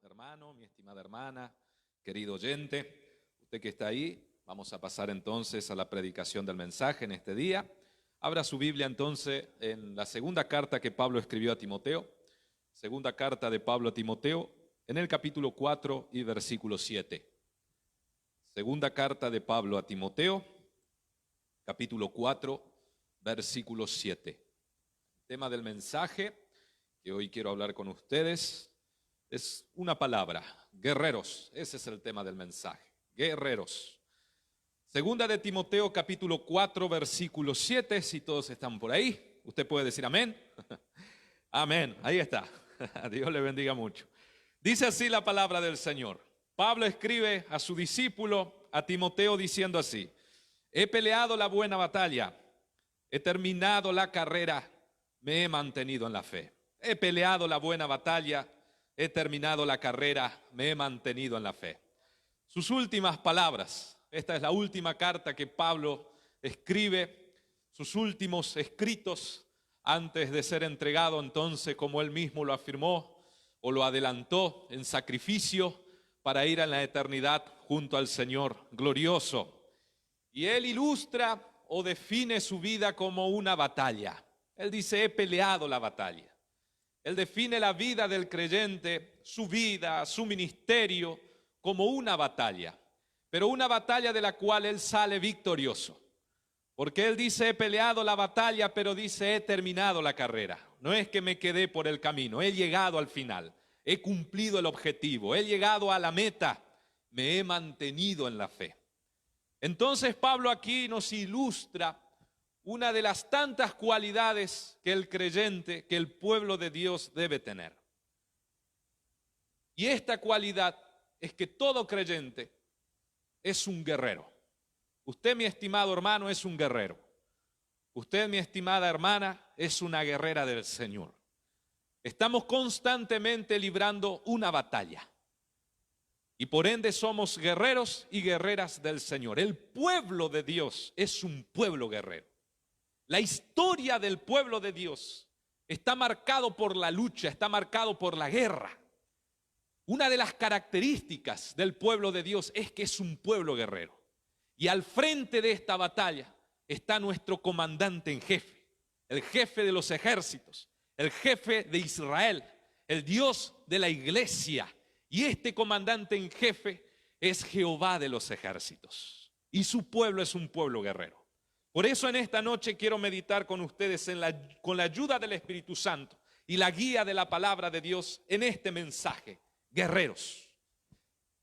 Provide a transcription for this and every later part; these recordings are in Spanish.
hermano, mi estimada hermana, querido oyente, usted que está ahí, vamos a pasar entonces a la predicación del mensaje en este día. Abra su Biblia entonces en la segunda carta que Pablo escribió a Timoteo, segunda carta de Pablo a Timoteo, en el capítulo 4 y versículo 7. Segunda carta de Pablo a Timoteo, capítulo 4, versículo 7. El tema del mensaje que hoy quiero hablar con ustedes es una palabra, guerreros. Ese es el tema del mensaje, guerreros. Segunda de Timoteo, capítulo 4, versículo 7, si todos están por ahí, usted puede decir amén. Amén, ahí está. Dios le bendiga mucho. Dice así la palabra del Señor. Pablo escribe a su discípulo, a Timoteo, diciendo así: he peleado la buena batalla, he terminado la carrera, me he mantenido en la fe. He peleado la buena batalla, he terminado la carrera, me he mantenido en la fe. Sus últimas palabras, esta es la última carta que Pablo escribe, sus últimos escritos antes de ser entregado entonces, como él mismo lo afirmó o lo adelantó, en sacrificio para ir a la eternidad junto al Señor glorioso. Y él ilustra o define su vida como una batalla. Él dice: he peleado la batalla. Él define la vida del creyente, su vida, su ministerio, como una batalla, pero una batalla de la cual él sale victorioso. Porque él dice: he peleado la batalla, pero dice: he terminado la carrera. No es que me quedé por el camino, he llegado al final, he cumplido el objetivo, he llegado a la meta, me he mantenido en la fe. Entonces Pablo aquí nos ilustra una de las tantas cualidades que el creyente, que el pueblo de Dios debe tener. Y esta cualidad es que todo creyente es un guerrero. Usted, mi estimado hermano, es un guerrero. Usted, mi estimada hermana, es una guerrera del Señor. Estamos constantemente librando una batalla. Y por ende somos guerreros y guerreras del Señor. El pueblo de Dios es un pueblo guerrero. La historia del pueblo de Dios está marcado por la lucha, está marcado por la guerra. Una de las características del pueblo de Dios es que es un pueblo guerrero. Y al frente de esta batalla está nuestro comandante en jefe, el jefe de los ejércitos, el jefe de Israel, el Dios de la iglesia. Y este comandante en jefe es Jehová de los ejércitos. Y su pueblo es un pueblo guerrero. Por eso en esta noche quiero meditar con ustedes con la ayuda del Espíritu Santo y la guía de la palabra de Dios en este mensaje, guerreros.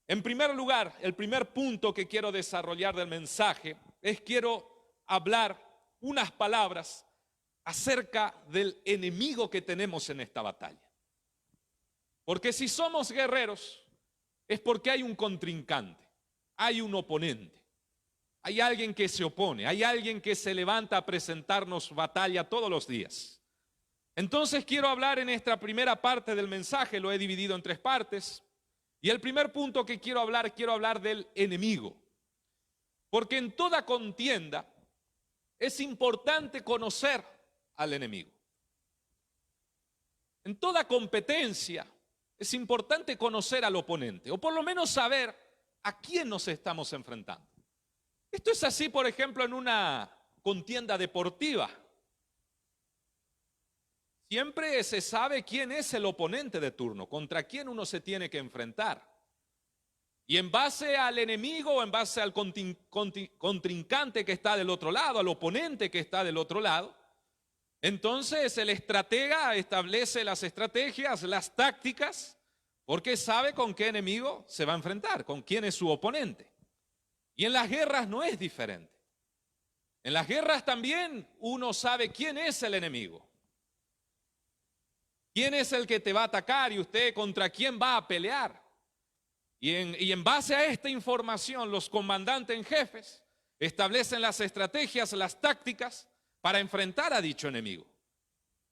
En primer lugar, el primer punto que quiero desarrollar del mensaje es quiero hablar unas palabras acerca del enemigo que tenemos en esta batalla. Porque si somos guerreros es porque hay un contrincante, hay un oponente. Hay alguien que se opone, hay alguien que se levanta a presentarnos batalla todos los días. Entonces quiero hablar en esta primera parte del mensaje, lo he dividido en 3 partes. Y el primer punto que quiero hablar del enemigo. Porque en toda contienda es importante conocer al enemigo. En toda competencia es importante conocer al oponente, o por lo menos saber a quién nos estamos enfrentando. Esto es así, por ejemplo, en una contienda deportiva. Siempre se sabe quién es el oponente de turno, contra quién uno se tiene que enfrentar. Y en base al enemigo, o en base al contrincante que está del otro lado, al oponente que está del otro lado, entonces el estratega establece las estrategias, las tácticas, porque sabe con qué enemigo se va a enfrentar, con quién es su oponente. Y en las guerras no es diferente. En las guerras también uno sabe quién es el enemigo. ¿Quién es el que te va a atacar y usted contra quién va a pelear? Y en base a esta información, los comandantes en jefes establecen las estrategias, las tácticas para enfrentar a dicho enemigo.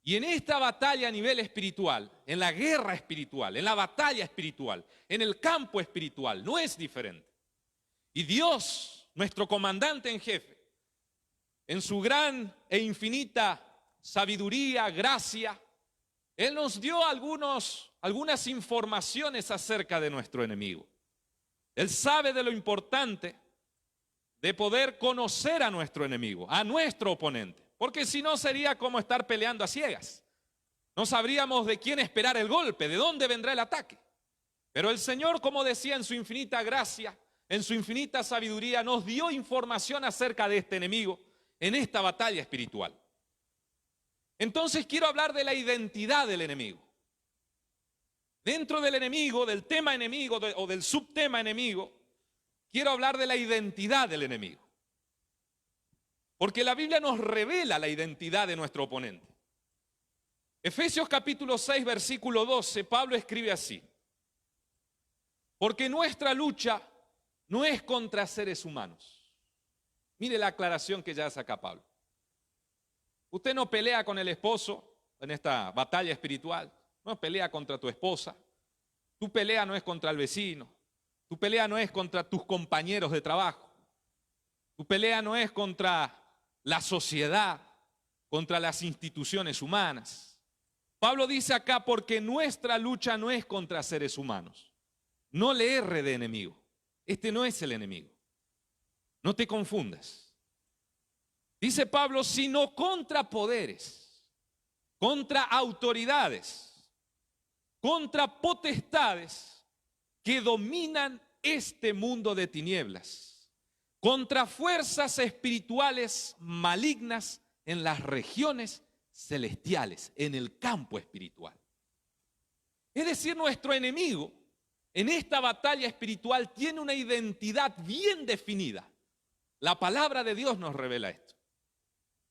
Y en esta batalla a nivel espiritual, en la guerra espiritual, en la batalla espiritual, en el campo espiritual, no es diferente. Y Dios, nuestro comandante en jefe, en su gran e infinita sabiduría, gracia, Él nos dio algunas informaciones acerca de nuestro enemigo. Él sabe de lo importante de poder conocer a nuestro enemigo, a nuestro oponente, porque si no sería como estar peleando a ciegas. No sabríamos de quién esperar el golpe, de dónde vendrá el ataque. Pero el Señor, como decía, en su infinita gracia, en su infinita sabiduría, nos dio información acerca de este enemigo en esta batalla espiritual. Entonces quiero hablar de la identidad del enemigo. Dentro del enemigo, del tema enemigo o del subtema enemigo, quiero hablar de la identidad del enemigo. Porque la Biblia nos revela la identidad de nuestro oponente. Efesios capítulo 6, versículo 12, Pablo escribe así: porque nuestra lucha no es contra seres humanos. Mire la aclaración que ya saca Pablo. Usted no pelea con el esposo en esta batalla espiritual, no pelea contra tu esposa, tu pelea no es contra el vecino, tu pelea no es contra tus compañeros de trabajo, tu pelea no es contra la sociedad, contra las instituciones humanas. Pablo dice acá, porque nuestra lucha no es contra seres humanos. No le erre de enemigo, este no es el enemigo, no te confundas. Dice Pablo, sino contra poderes, contra autoridades, contra potestades que dominan este mundo de tinieblas, contra fuerzas espirituales malignas en las regiones celestiales, en el campo espiritual. Es decir, nuestro enemigo en esta batalla espiritual tiene una identidad bien definida. La palabra de Dios nos revela esto.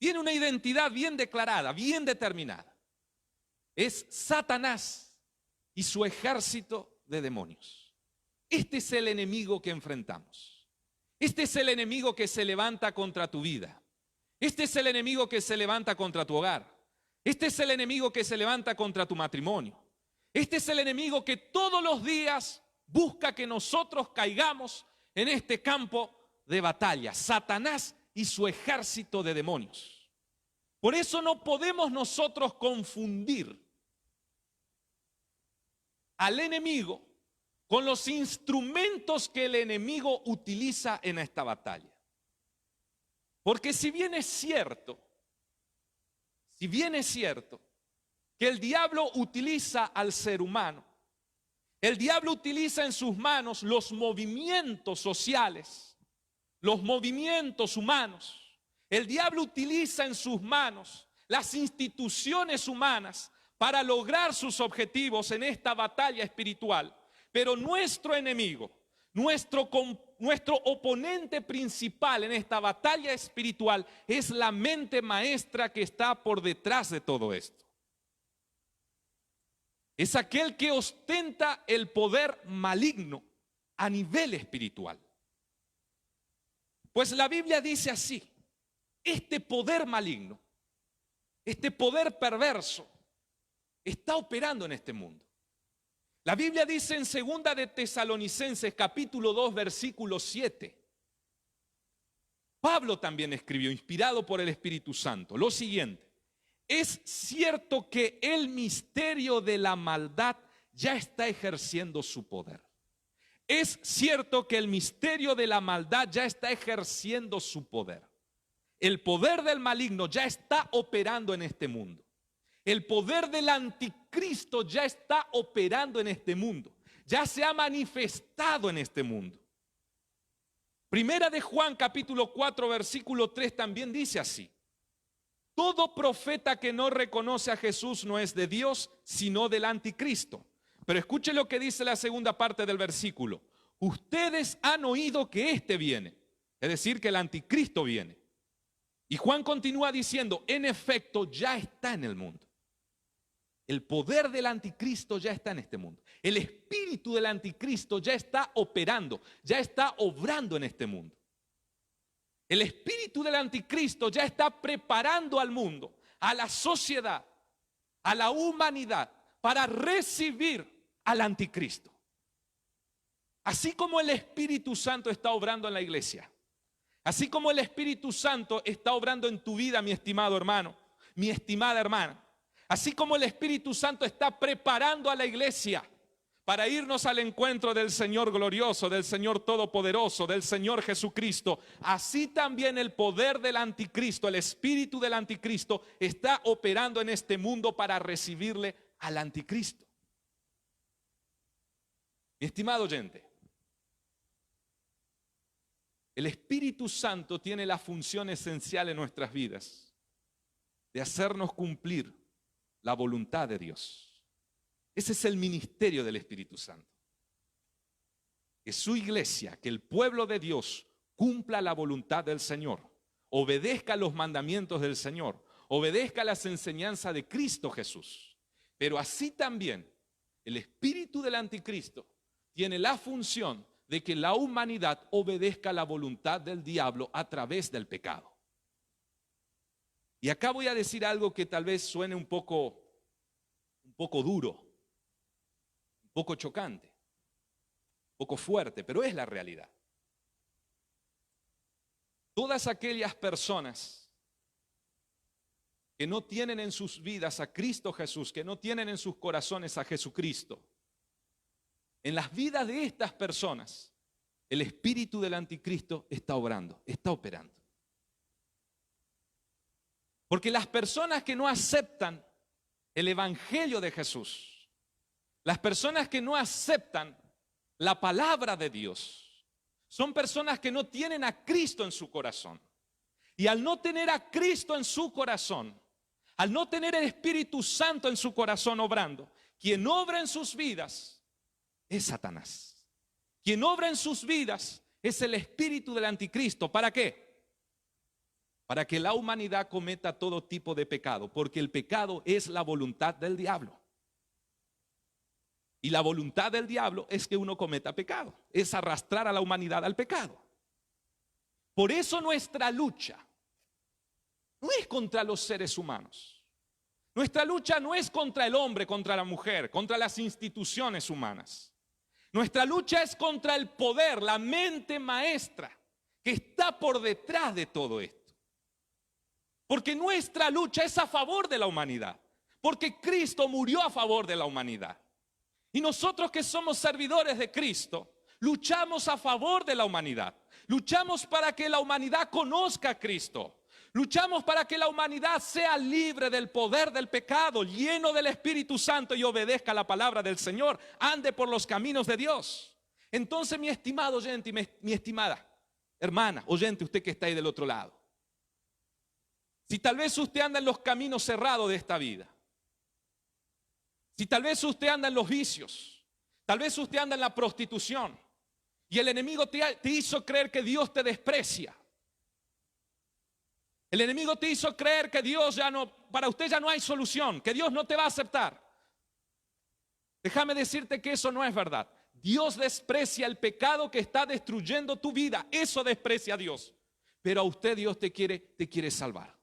Tiene una identidad bien declarada, bien determinada. Es Satanás y su ejército de demonios. Este es el enemigo que enfrentamos. Este es el enemigo que se levanta contra tu vida. Este es el enemigo que se levanta contra tu hogar. Este es el enemigo que se levanta contra tu matrimonio. Este es el enemigo que todos los días busca que nosotros caigamos en este campo de batalla. Satanás y su ejército de demonios. Por eso no podemos nosotros confundir al enemigo con los instrumentos que el enemigo utiliza en esta batalla. Porque si bien es cierto que el diablo utiliza al ser humano, el diablo utiliza en sus manos los movimientos sociales, los movimientos humanos. El diablo utiliza en sus manos las instituciones humanas para lograr sus objetivos en esta batalla espiritual. Pero nuestro enemigo, nuestro oponente principal en esta batalla espiritual es la mente maestra que está por detrás de todo esto. Es aquel que ostenta el poder maligno a nivel espiritual. Pues la Biblia dice así: este poder maligno, este poder perverso, está operando en este mundo. La Biblia dice en 2 de Tesalonicenses capítulo 2 versículo 7. Pablo también escribió, inspirado por el Espíritu Santo, lo siguiente: es cierto que el misterio de la maldad ya está ejerciendo su poder. Es cierto que el misterio de la maldad ya está ejerciendo su poder. El poder del maligno ya está operando en este mundo. El poder del anticristo ya está operando en este mundo. Ya se ha manifestado en este mundo. Primera de Juan capítulo 4 versículo 3 también dice así: todo profeta que no reconoce a Jesús no es de Dios, sino del anticristo. Pero escuche lo que dice la segunda parte del versículo: ustedes han oído que éste viene, es decir, que el anticristo viene. Y Juan continúa diciendo: en efecto, ya está en el mundo. El poder del anticristo ya está en este mundo. El espíritu del anticristo ya está operando, ya está obrando en este mundo. El espíritu del anticristo ya está preparando al mundo, a la sociedad, a la humanidad, para recibir al anticristo. Así como el Espíritu Santo está obrando en la iglesia, así como el Espíritu Santo está obrando en tu vida, mi estimado hermano, mi estimada hermana, Así como el Espíritu Santo está preparando a la iglesia para irnos al encuentro del Señor glorioso, del Señor todopoderoso, del Señor Jesucristo, así también el poder del anticristo, el espíritu del anticristo está operando en este mundo para recibirle al anticristo. Mi estimado oyente, el Espíritu Santo tiene la función esencial en nuestras vidas de hacernos cumplir la voluntad de Dios. Ese es el ministerio del Espíritu Santo. Que su iglesia, que el pueblo de Dios cumpla la voluntad del Señor, obedezca los mandamientos del Señor, obedezca las enseñanzas de Cristo Jesús. Pero así también el espíritu del anticristo tiene la función de que la humanidad obedezca la voluntad del diablo a través del pecado. Y acá voy a decir algo que tal vez suene un poco duro, un poco chocante, un poco fuerte, pero es la realidad. Todas aquellas personas que no tienen en sus vidas a Cristo Jesús, que no tienen en sus corazones a Jesucristo, en las vidas de estas personas, el espíritu del anticristo está obrando, está operando. Porque las personas que no aceptan el evangelio de Jesús, las personas que no aceptan la palabra de Dios, son personas que no tienen a Cristo en su corazón. Y al no tener a Cristo en su corazón, al no tener el Espíritu Santo en su corazón obrando, quien obra en sus vidas es Satanás. Quien obra en sus vidas es el espíritu del anticristo. ¿Para qué? Para que la humanidad cometa todo tipo de pecado, porque el pecado es la voluntad del diablo. Y la voluntad del diablo es que uno cometa pecado, es arrastrar a la humanidad al pecado. Por eso nuestra lucha no es contra los seres humanos. Nuestra lucha no es contra el hombre, contra la mujer, contra las instituciones humanas. Nuestra lucha es contra el poder, la mente maestra que está por detrás de todo esto. Porque nuestra lucha es a favor de la humanidad. Porque Cristo murió a favor de la humanidad. Y nosotros que somos servidores de Cristo, luchamos a favor de la humanidad. Luchamos para que la humanidad conozca a Cristo. Luchamos para que la humanidad sea libre del poder del pecado, lleno del Espíritu Santo y obedezca la palabra del Señor. Ande por los caminos de Dios. Entonces, mi estimado oyente y mi estimada hermana, oyente, usted que está ahí del otro lado. Si tal vez usted anda en los caminos cerrados de esta vida, si tal vez usted anda en los vicios, tal vez usted anda en la prostitución y el enemigo te hizo creer que Dios te desprecia. El enemigo te hizo creer que Dios para usted ya no hay solución, que Dios no te va a aceptar. Déjame decirte que eso no es verdad. Dios desprecia el pecado que está destruyendo tu vida, eso desprecia a Dios. Pero a usted Dios te quiere salvar.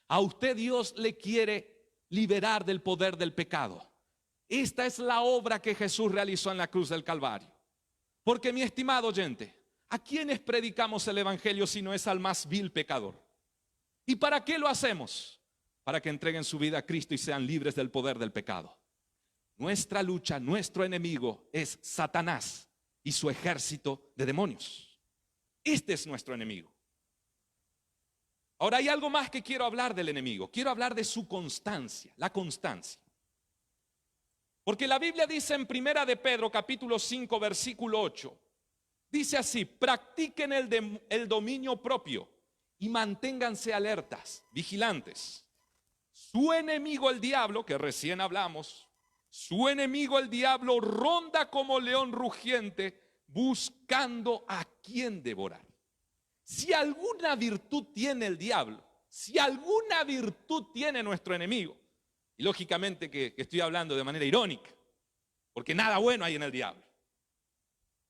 A usted Dios le quiere liberar del poder del pecado. Esta es la obra que Jesús realizó en la cruz del Calvario. Porque, mi estimado oyente, ¿a quiénes predicamos el evangelio si no es al más vil pecador? ¿Y para qué lo hacemos? Para que entreguen su vida a Cristo y sean libres del poder del pecado. Nuestra lucha, nuestro enemigo es Satanás y su ejército de demonios. Este es nuestro enemigo. Ahora hay algo más que quiero hablar del enemigo. Quiero hablar de su constancia, la constancia. Porque la Biblia dice en 1 de Pedro capítulo 5 versículo 8. Dice así: practiquen el dominio propio y manténganse alertas, vigilantes. Su enemigo el diablo, que recién hablamos, su enemigo el diablo ronda como león rugiente buscando a quien devorar. Si alguna virtud tiene el diablo, si alguna virtud tiene nuestro enemigo, y lógicamente que estoy hablando de manera irónica, porque nada bueno hay en el diablo,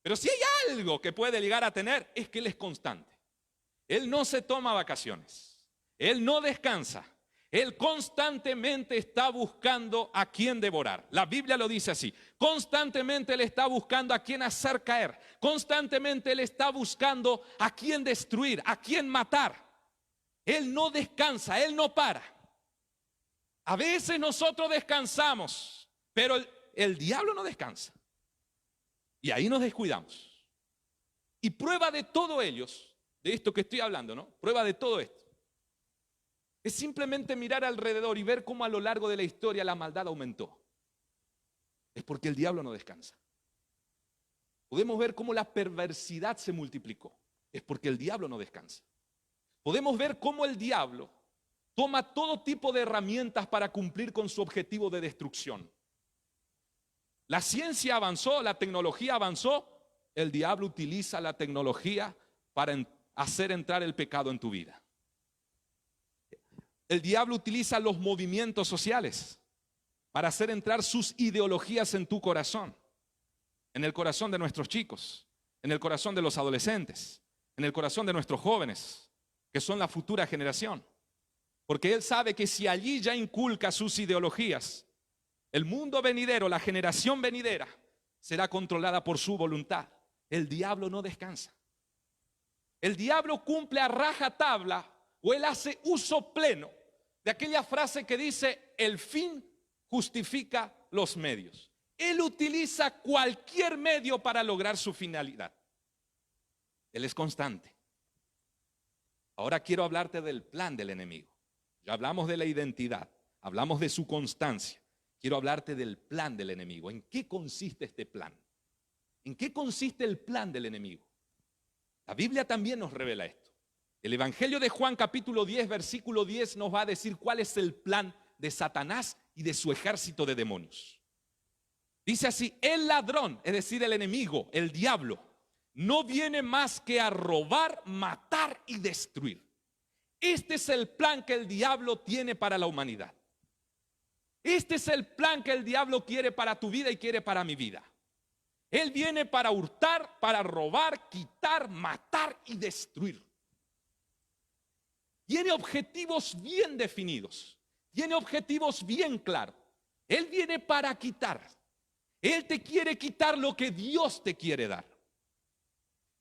pero si hay algo que puede llegar a tener, es que él es constante. Él no se toma vacaciones, él no descansa, él constantemente está buscando a quien devorar. La Biblia lo dice así: constantemente él está buscando a quien hacer caer, constantemente él está buscando a quien destruir, a quien matar. Él no descansa, él no para. A veces nosotros descansamos, pero el diablo no descansa. Y ahí nos descuidamos. Y prueba de todo ellos, de esto que estoy hablando, ¿no? Prueba de todo esto. Es simplemente mirar alrededor y ver cómo a lo largo de la historia la maldad aumentó. Es porque el diablo no descansa. Podemos ver cómo la perversidad se multiplicó. Es porque el diablo no descansa. Podemos ver cómo el diablo toma todo tipo de herramientas para cumplir con su objetivo de destrucción. La ciencia avanzó, la tecnología avanzó. El diablo utiliza la tecnología para hacer entrar el pecado en tu vida. El diablo utiliza los movimientos sociales para hacer entrar sus ideologías en tu corazón, en el corazón de nuestros chicos, en el corazón de los adolescentes, en el corazón de nuestros jóvenes, que son la futura generación. Porque él sabe que si allí ya inculca sus ideologías, el mundo venidero, la generación venidera, será controlada por su voluntad. El diablo no descansa. El diablo cumple a rajatabla, o él hace uso pleno de aquella frase que dice: el fin justifica los medios. Él utiliza cualquier medio para lograr su finalidad. Él es constante. Ahora quiero hablarte del plan del enemigo. Ya hablamos de la identidad, hablamos de su constancia. Quiero hablarte del plan del enemigo. ¿En qué consiste este plan? ¿En qué consiste el plan del enemigo? La Biblia también nos revela esto. El Evangelio de Juan capítulo 10, versículo 10 nos va a decir cuál es el plan de Satanás y de su ejército de demonios. Dice así: el ladrón, es decir, el enemigo, el diablo, no viene más que a robar, matar y destruir. Este es el plan que el diablo tiene para la humanidad. Este es el plan que el diablo quiere para tu vida y quiere para mi vida. Él viene para hurtar, para robar, quitar, matar y destruir. Tiene objetivos bien definidos. Tiene objetivos bien claros. Él viene para quitar. Él te quiere quitar lo que Dios te quiere dar.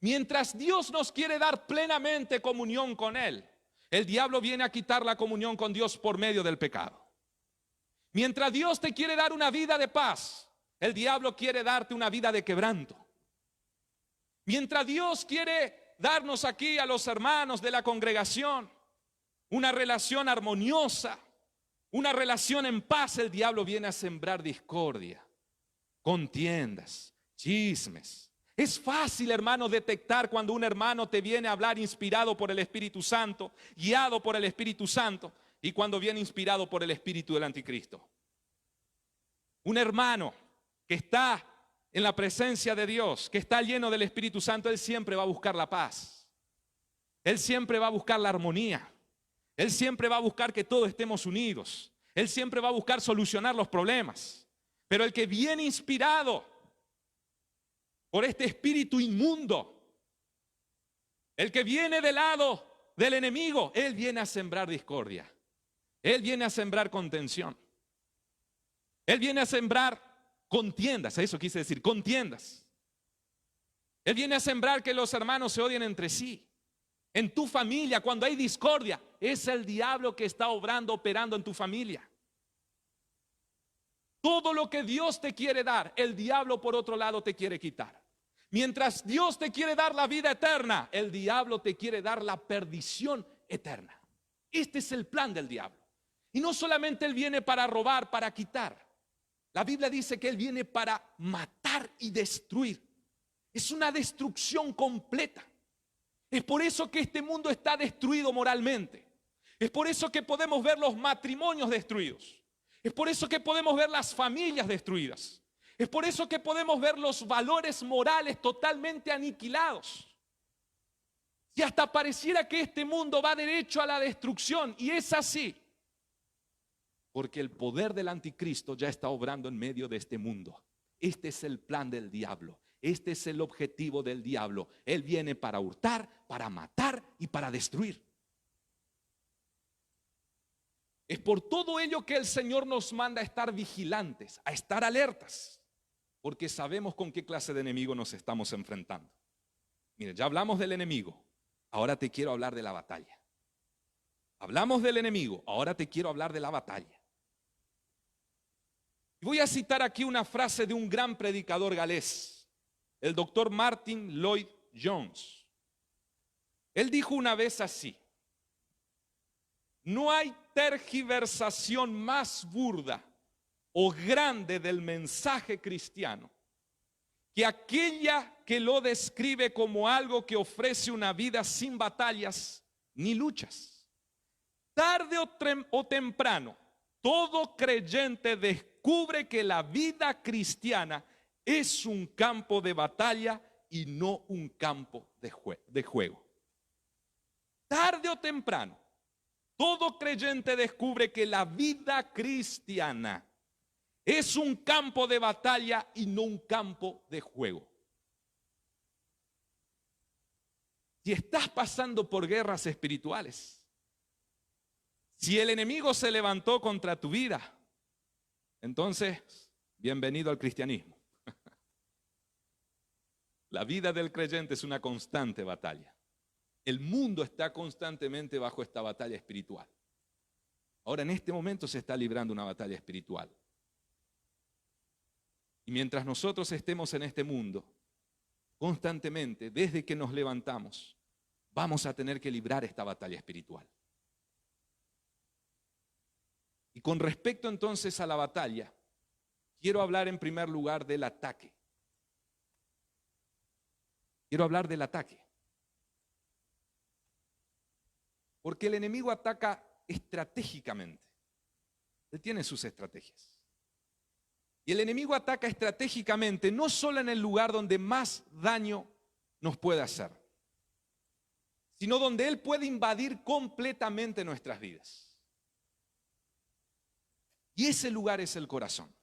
Mientras Dios nos quiere dar plenamente comunión con Él, el diablo viene a quitar la comunión con Dios por medio del pecado. Mientras Dios te quiere dar una vida de paz, el diablo quiere darte una vida de quebranto. Mientras Dios quiere darnos aquí a los hermanos de la congregación una relación armoniosa, una relación en paz, el diablo viene a sembrar discordia, contiendas, chismes. Es fácil, hermano, detectar cuando un hermano te viene a hablar inspirado por el Espíritu Santo, guiado por el Espíritu Santo, y cuando viene inspirado por el espíritu del anticristo. Un hermano que está en la presencia de Dios, que está lleno del Espíritu Santo, él siempre va a buscar la paz. Él siempre va a buscar la armonía. Él siempre va a buscar que todos estemos unidos. Él siempre va a buscar solucionar los problemas. Pero el que viene inspirado por este espíritu inmundo, el que viene del lado del enemigo, él viene a sembrar discordia. Él viene a sembrar contención. Él viene a sembrar contiendas. Eso quise decir, contiendas. Él viene a sembrar que los hermanos se odien entre sí. En tu familia, cuando hay discordia, es el diablo que está obrando, operando en tu familia. Todo lo que Dios te quiere dar, el diablo por otro lado te quiere quitar. Mientras Dios te quiere dar la vida eterna, el diablo te quiere dar la perdición eterna. Este es el plan del diablo. Y no solamente él viene para robar, para quitar. La Biblia dice que él viene para matar y destruir. Es una destrucción completa. Es por eso que este mundo está destruido moralmente. Es por eso que podemos ver los matrimonios destruidos. Es por eso que podemos ver las familias destruidas. Es por eso que podemos ver los valores morales totalmente aniquilados. Y hasta pareciera que este mundo va derecho a la destrucción. Y es así. Porque el poder del anticristo ya está obrando en medio de este mundo. Este es el plan del diablo. Este es el objetivo del diablo. Él viene para hurtar, para matar y para destruir. Es por todo ello que el Señor nos manda a estar vigilantes, a estar alertas, porque sabemos con qué clase de enemigo nos estamos enfrentando. Mire, ya hablamos del enemigo, ahora te quiero hablar de la batalla. Hablamos del enemigo, ahora te quiero hablar de la batalla. Voy a citar aquí una frase de un gran predicador galés, el doctor Martin Lloyd Jones. Él dijo una vez así: no hay tergiversación más burda o grande del mensaje cristiano que aquella que lo describe como algo que ofrece una vida sin batallas ni luchas. Tarde o temprano, todo creyente descubre que la vida cristiana es un campo de batalla y no un campo de juego. Tarde o temprano, todo creyente descubre que la vida cristiana es un campo de batalla y no un campo de juego. Si estás pasando por guerras espirituales, si el enemigo se levantó contra tu vida, entonces, bienvenido al cristianismo. La vida del creyente es una constante batalla. El mundo está constantemente bajo esta batalla espiritual. Ahora, en este momento se está librando una batalla espiritual. Y mientras nosotros estemos en este mundo, constantemente, desde que nos levantamos, vamos a tener que librar esta batalla espiritual. Y con respecto entonces a la batalla, quiero hablar en primer lugar del ataque. Quiero hablar del ataque. Porque el enemigo ataca estratégicamente. Él tiene sus estrategias. Y el enemigo ataca estratégicamente no solo en el lugar donde más daño nos puede hacer, sino donde él puede invadir completamente nuestras vidas. Y ese lugar es el corazón.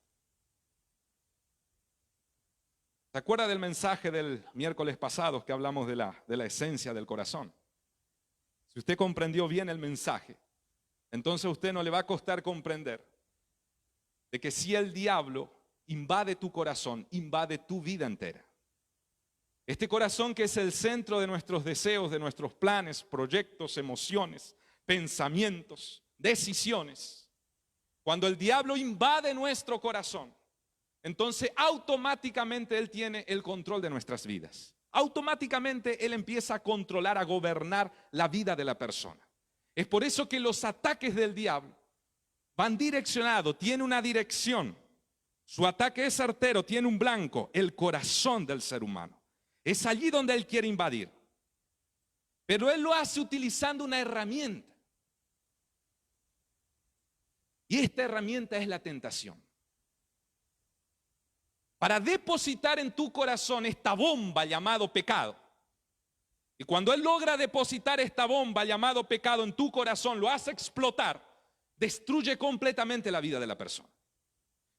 ¿Se acuerda del mensaje del miércoles pasado que hablamos de la esencia del corazón? Si usted comprendió bien el mensaje, entonces a usted no le va a costar comprender de que si el diablo invade tu corazón, invade tu vida entera. Este corazón que es el centro de nuestros deseos, de nuestros planes, proyectos, emociones, pensamientos, decisiones. Cuando el diablo invade nuestro corazón, entonces automáticamente él tiene el control de nuestras vidas. Automáticamente él empieza a controlar, a gobernar la vida de la persona. Es por eso que los ataques del diablo van direccionados, tiene una dirección. Su ataque es certero, tiene un blanco, el corazón del ser humano. Es allí donde él quiere invadir. Pero él lo hace utilizando una herramienta. Y esta herramienta es la tentación. Para depositar en tu corazón esta bomba llamado pecado. Y cuando él logra depositar esta bomba llamado pecado en tu corazón, lo hace explotar, destruye completamente la vida de la persona.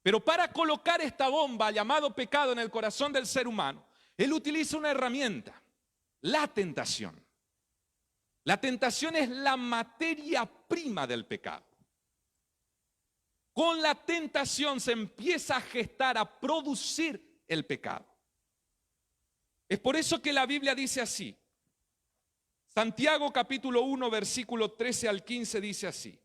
Pero para colocar esta bomba llamado pecado en el corazón del ser humano, él utiliza una herramienta, la tentación. La tentación es la materia prima del pecado. Con la tentación se empieza a gestar, a producir el pecado. Es por eso que la Biblia dice así. Santiago capítulo 1 versículo 13 al 15 dice así: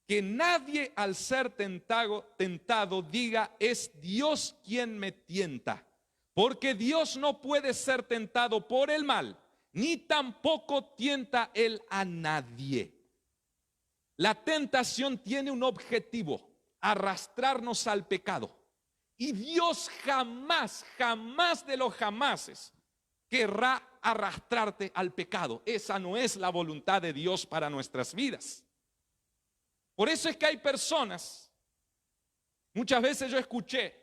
que nadie al ser tentado diga es Dios quien me tienta, porque Dios no puede ser tentado por el mal, ni tampoco tienta él a nadie. La tentación tiene un objetivo: arrastrarnos al pecado. Y Dios jamás, jamás de los jamases querrá arrastrarte al pecado. Esa no es la voluntad de Dios para nuestras vidas. Por eso es que hay personas, muchas veces yo escuché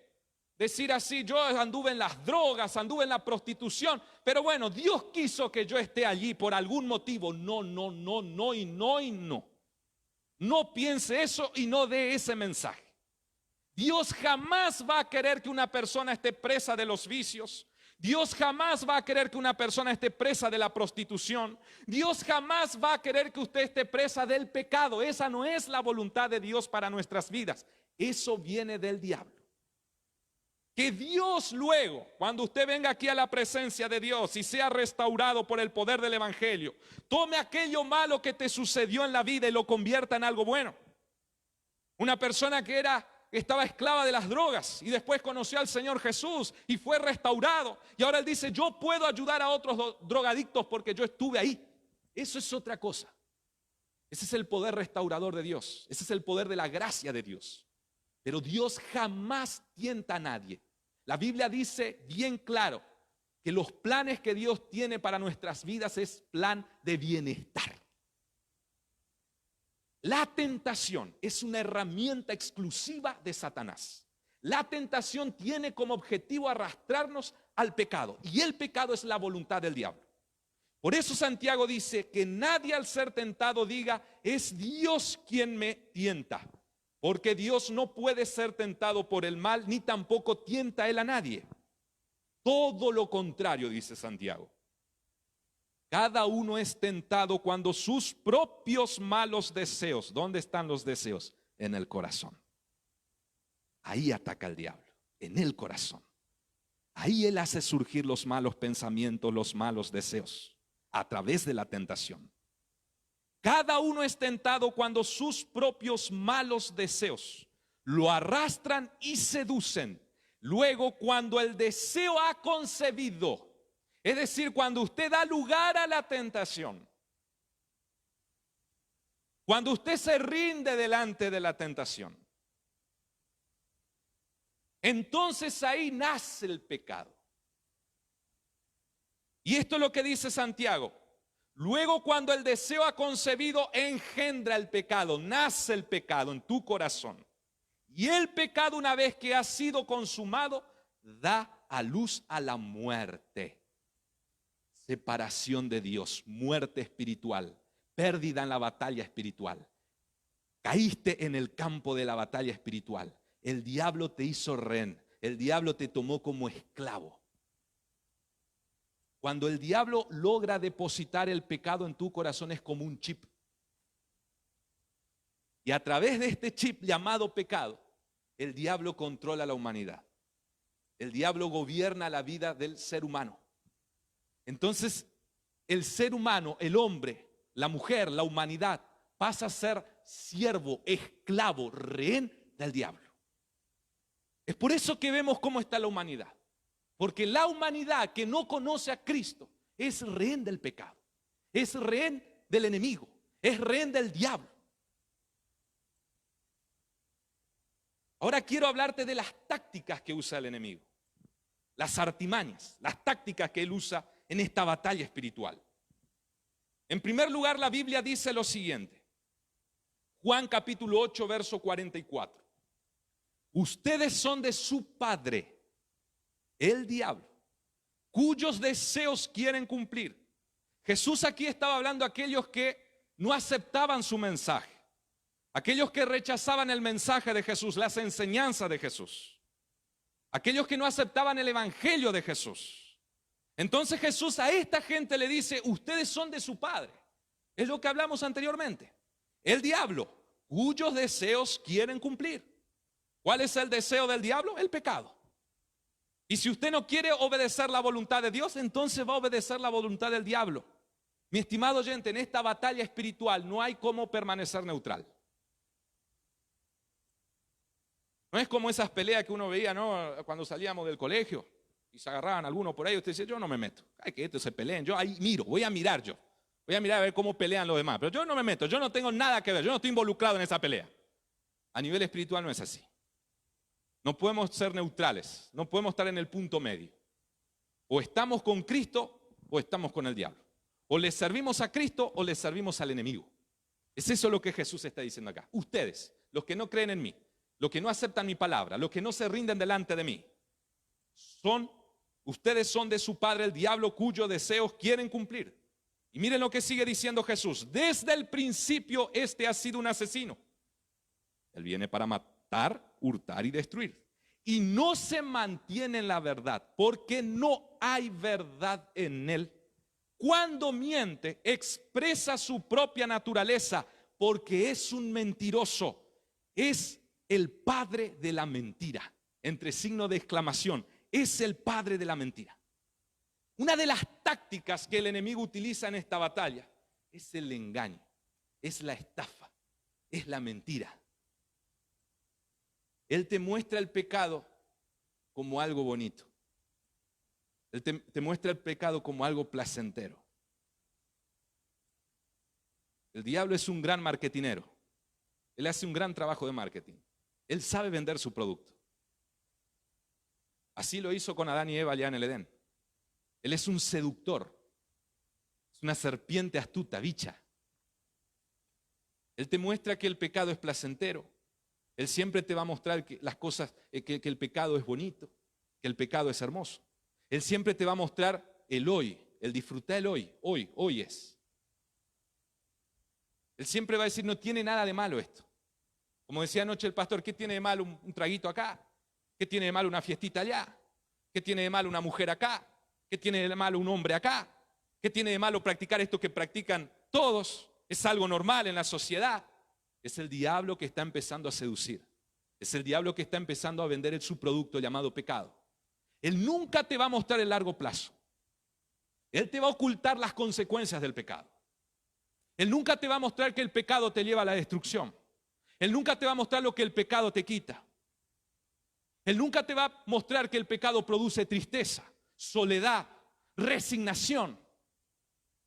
decir así: yo anduve en las drogas, anduve en la prostitución, pero bueno, Dios quiso que yo esté allí por algún motivo. No, no, no, no y no y no. No piense eso y no dé ese mensaje. Dios jamás va a querer que una persona esté presa de los vicios. Dios jamás va a querer que una persona esté presa de la prostitución. Dios jamás va a querer que usted esté presa del pecado. Esa no es la voluntad de Dios para nuestras vidas. Eso viene del diablo. Que Dios luego, cuando usted venga aquí a la presencia de Dios y sea restaurado por el poder del evangelio, tome aquello malo que te sucedió en la vida y lo convierta en algo bueno. Una persona que que estaba esclava de las drogas y después conoció al Señor Jesús y fue restaurado. Y ahora él dice, yo puedo ayudar a otros drogadictos porque yo estuve ahí. Eso es otra cosa. Ese es el poder restaurador de Dios. Ese es el poder de la gracia de Dios. Pero Dios jamás tienta a nadie. La Biblia dice bien claro que los planes que Dios tiene para nuestras vidas es plan de bienestar. La tentación es una herramienta exclusiva de Satanás. La tentación tiene como objetivo arrastrarnos al pecado, y el pecado es la voluntad del diablo. Por eso Santiago dice que nadie al ser tentado diga, es Dios quien me tienta, porque Dios no puede ser tentado por el mal, ni tampoco tienta él a nadie. Todo lo contrario, dice Santiago. Cada uno es tentado cuando sus propios malos deseos, ¿dónde están los deseos? En el corazón. Ahí ataca el diablo, en el corazón. Ahí él hace surgir los malos pensamientos, los malos deseos, a través de la tentación. Cada uno es tentado cuando sus propios malos deseos lo arrastran y seducen. Luego, cuando el deseo ha concebido, es decir, cuando usted da lugar a la tentación, cuando usted se rinde delante de la tentación, entonces ahí nace el pecado. Y esto es lo que dice Santiago. Luego, cuando el deseo ha concebido, engendra el pecado, nace el pecado en tu corazón. Y el pecado, una vez que ha sido consumado, da a luz a la muerte. Separación de Dios, muerte espiritual, pérdida en la batalla espiritual. Caíste en el campo de la batalla espiritual. El diablo te hizo rehén, el diablo te tomó como esclavo. Cuando el diablo logra depositar el pecado en tu corazón es como un chip. Y a través de este chip llamado pecado, el diablo controla la humanidad. El diablo gobierna la vida del ser humano. Entonces, el ser humano, el hombre, la mujer, la humanidad, pasa a ser siervo, esclavo, rehén del diablo. Es por eso que vemos cómo está la humanidad. Porque la humanidad que no conoce a Cristo es rehén del pecado, es rehén del enemigo, es rehén del diablo. Ahora quiero hablarte de las tácticas que usa el enemigo, las artimañas, las tácticas que él usa en esta batalla espiritual. En primer lugar, la Biblia dice lo siguiente. Juan capítulo 8, verso 44. Ustedes son de su padre, el diablo, cuyos deseos quieren cumplir. Jesús aquí estaba hablando a aquellos que no aceptaban su mensaje, aquellos que rechazaban el mensaje de Jesús, las enseñanzas de Jesús, aquellos que no aceptaban el evangelio de Jesús. Entonces Jesús a esta gente le dice, ustedes son de su padre. Es lo que hablamos anteriormente. El diablo, cuyos deseos quieren cumplir. ¿Cuál es el deseo del diablo? El pecado. Y si usted no quiere obedecer la voluntad de Dios, entonces va a obedecer la voluntad del diablo. Mi estimado oyente, en esta batalla espiritual no hay cómo permanecer neutral. No es como esas peleas que uno veía, ¿no? Cuando salíamos del colegio y se agarraban algunos por ahí, usted dice, yo no me meto. Ay, que estos se peleen, yo ahí miro, voy a mirar yo. Voy a mirar a ver cómo pelean los demás. Pero yo no me meto, yo no tengo nada que ver, yo no estoy involucrado en esa pelea. A nivel espiritual no es así. No podemos ser neutrales, no podemos estar en el punto medio. O estamos con Cristo o estamos con el diablo. O le servimos a Cristo o le servimos al enemigo. Es eso lo que Jesús está diciendo acá. Ustedes, los que no creen en mí, los que no aceptan mi palabra, los que no se rinden delante de mí, ustedes son de su padre el diablo, cuyos deseos quieren cumplir. Y miren lo que sigue diciendo Jesús. Desde el principio este ha sido un asesino. Él viene para matar, hurtar y destruir. Y no se mantiene en la verdad, porque no hay verdad en él. Cuando miente, expresa su propia naturaleza, porque es un mentiroso. Es el padre de la mentira. Entre signos de exclamación, es el padre de la mentira. Una de las tácticas que el enemigo utiliza en esta batalla es el engaño, es la estafa, es la mentira. Él te muestra el pecado como algo bonito. Él te muestra el pecado como algo placentero. El diablo es un gran marketinero. Él hace un gran trabajo de marketing. Él sabe vender su producto. Así lo hizo con Adán y Eva allá en el Edén. Él es un seductor. Es una serpiente astuta, bicha. Él te muestra que el pecado es placentero. Él siempre te va a mostrar que las cosas, que el pecado es bonito, que el pecado es hermoso. Él siempre te va a mostrar el hoy, el disfrutar el hoy es. Él siempre va a decir, no tiene nada de malo esto. Como decía anoche el pastor, ¿qué tiene de malo un traguito acá? ¿Qué tiene de malo una fiestita allá? ¿Qué tiene de malo una mujer acá? ¿Qué tiene de malo un hombre acá? ¿Qué tiene de malo practicar esto que practican todos? Es algo normal en la sociedad. Es el diablo que está empezando a seducir. Es el diablo que está empezando a vender su producto llamado pecado. Él nunca te va a mostrar el largo plazo. Él te va a ocultar las consecuencias del pecado. Él nunca te va a mostrar que el pecado te lleva a la destrucción. Él nunca te va a mostrar lo que el pecado te quita. Él nunca te va a mostrar que el pecado produce tristeza, soledad, resignación.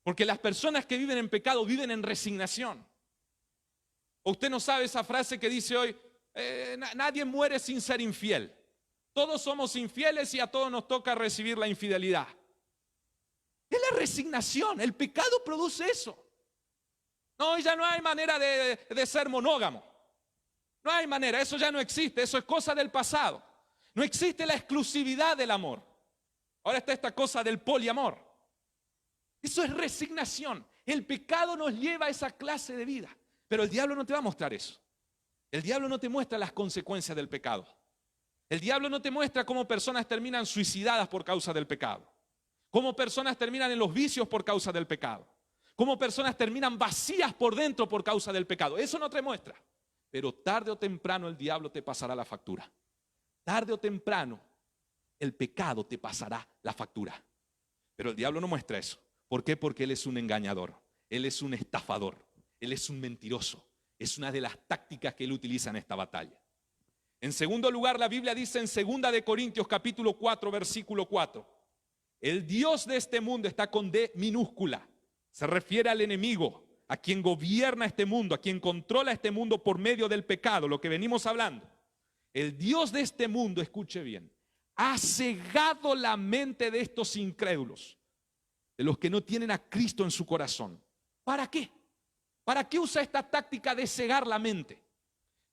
Porque las personas que viven en pecado viven en resignación. ¿O usted no sabe esa frase que dice hoy, nadie muere sin ser infiel? Todos somos infieles y a todos nos toca recibir la infidelidad. Es la resignación, el pecado produce eso. No, ya no hay manera de ser monógamo. No hay manera, eso ya no existe, eso es cosa del pasado. No existe la exclusividad del amor. Ahora está esta cosa del poliamor. Eso es resignación. El pecado nos lleva a esa clase de vida. Pero el diablo no te va a mostrar eso. El diablo no te muestra las consecuencias del pecado. El diablo no te muestra cómo personas terminan suicidadas por causa del pecado. Cómo personas terminan en los vicios por causa del pecado. Cómo personas terminan vacías por dentro por causa del pecado. Eso no te muestra. Pero tarde o temprano el diablo te pasará la factura. Tarde o temprano el pecado te pasará la factura. Pero el diablo no muestra eso. ¿Por qué? Porque él es un engañador. Él es un estafador. Él es un mentiroso. Es una de las tácticas que él utiliza en esta batalla. En segundo lugar, la Biblia dice en 2 de Corintios capítulo 4, versículo 4. El Dios de este mundo está con D minúscula. Se refiere al enemigo, a quien gobierna este mundo, a quien controla este mundo por medio del pecado, lo que venimos hablando. El Dios de este mundo, escuche bien, ha cegado la mente de estos incrédulos, de los que no tienen a Cristo en su corazón. ¿Para qué? ¿Para qué usa esta táctica de cegar la mente?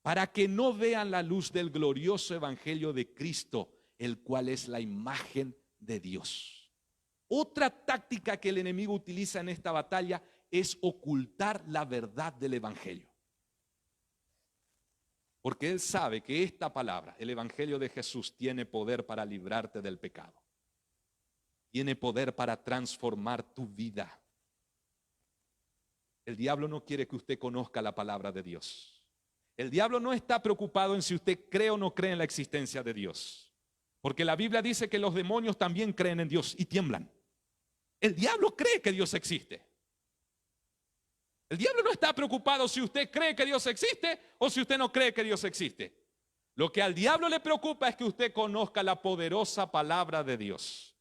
Para que no vean la luz del glorioso evangelio de Cristo, el cual es la imagen de Dios. Otra táctica que el enemigo utiliza en esta batalla es ocultar la verdad del evangelio. Porque él sabe que esta palabra, el evangelio de Jesús, tiene poder para librarte del pecado. Tiene poder para transformar tu vida. El diablo no quiere que usted conozca la palabra de Dios. El diablo no está preocupado en si usted cree o no cree en la existencia de Dios. Porque la Biblia dice que los demonios también creen en Dios y tiemblan. El diablo cree que Dios existe. El diablo no está preocupado si usted cree que Dios existe o si usted no cree que Dios existe. Lo que al diablo le preocupa es que usted conozca la poderosa palabra de Dios.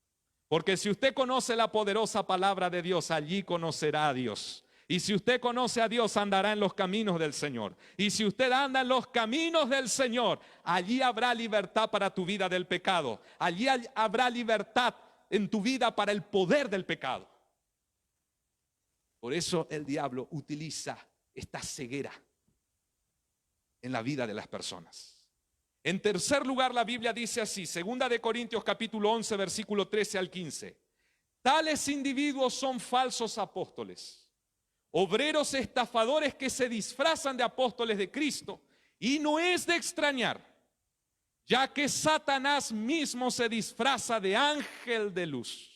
Porque si usted conoce la poderosa palabra de Dios, allí conocerá a Dios. Y si usted conoce a Dios, andará en los caminos del Señor. Y si usted anda en los caminos del Señor, allí habrá libertad para tu vida del pecado. Allí habrá libertad en tu vida para el poder del pecado. Por eso el diablo utiliza esta ceguera en la vida de las personas. En tercer lugar, la Biblia dice así, 2 de Corintios capítulo 11, versículo 13 al 15. Tales individuos son falsos apóstoles, obreros estafadores que se disfrazan de apóstoles de Cristo, y no es de extrañar, ya que Satanás mismo se disfraza de ángel de luz.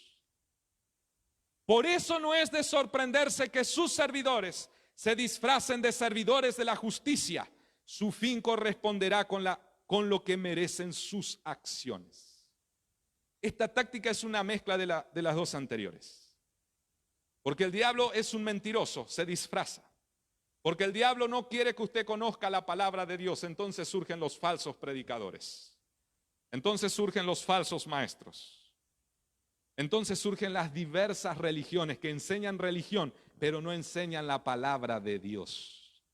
Por eso no es de sorprenderse que sus servidores se disfracen de servidores de la justicia. Su fin corresponderá con lo que merecen sus acciones. Esta táctica es una mezcla de las dos anteriores. Porque el diablo es un mentiroso, se disfraza. Porque el diablo no quiere que usted conozca la palabra de Dios. Entonces surgen los falsos predicadores. Entonces surgen los falsos maestros. Entonces surgen las diversas religiones que enseñan religión, pero no enseñan la palabra de Dios.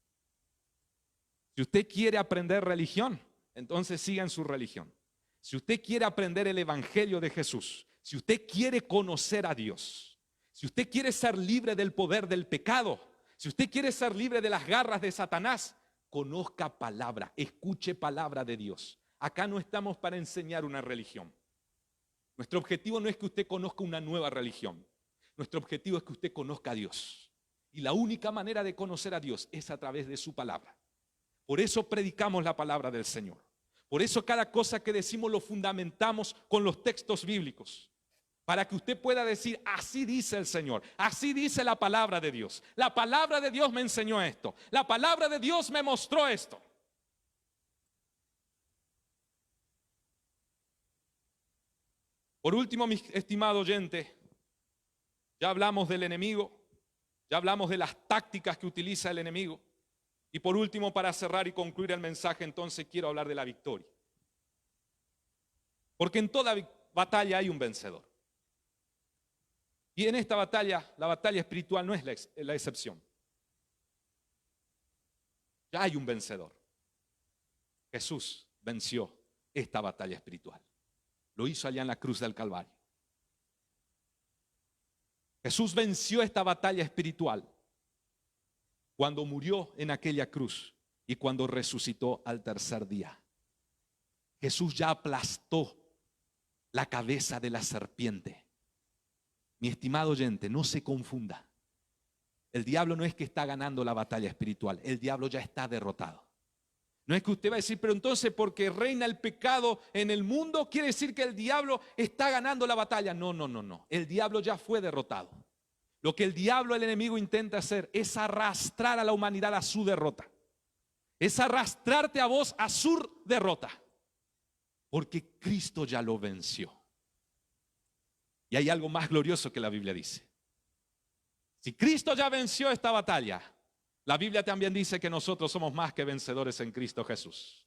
Si usted quiere aprender religión, entonces siga en su religión. Si usted quiere aprender el evangelio de Jesús, si usted quiere conocer a Dios, si usted quiere ser libre del poder del pecado, si usted quiere ser libre de las garras de Satanás, conozca palabra, escuche palabra de Dios. Acá no estamos para enseñar una religión. Nuestro objetivo no es que usted conozca una nueva religión. Nuestro objetivo es que usted conozca a Dios. Y la única manera de conocer a Dios es a través de su palabra. Por eso predicamos la palabra del Señor. Por eso cada cosa que decimos lo fundamentamos con los textos bíblicos. Para que usted pueda decir, así dice el Señor, así dice la palabra de Dios. La palabra de Dios me enseñó esto. La palabra de Dios me mostró esto. Por último, mi estimado oyente, ya hablamos del enemigo, ya hablamos de las tácticas que utiliza el enemigo. Y por último, para cerrar y concluir el mensaje, entonces quiero hablar de la victoria. Porque en toda batalla hay un vencedor. Y en esta batalla, la batalla espiritual no es la excepción. Ya hay un vencedor. Jesús venció esta batalla espiritual. Lo hizo allá en la cruz del Calvario. Jesús venció esta batalla espiritual cuando murió en aquella cruz y cuando resucitó al tercer día. Jesús ya aplastó la cabeza de la serpiente. Mi estimado oyente, no se confunda. El diablo no es que está ganando la batalla espiritual, el diablo ya está derrotado. No es que usted va a decir, pero entonces porque reina el pecado en el mundo, quiere decir que el diablo está ganando la batalla. No, no, no, no. El diablo ya fue derrotado. Lo que el diablo, el enemigo, intenta hacer es arrastrar a la humanidad a su derrota. Es arrastrarte a vos a su derrota. Porque Cristo ya lo venció. Y hay algo más glorioso que la Biblia dice. Si Cristo ya venció esta batalla, la Biblia también dice que nosotros somos más que vencedores en Cristo Jesús.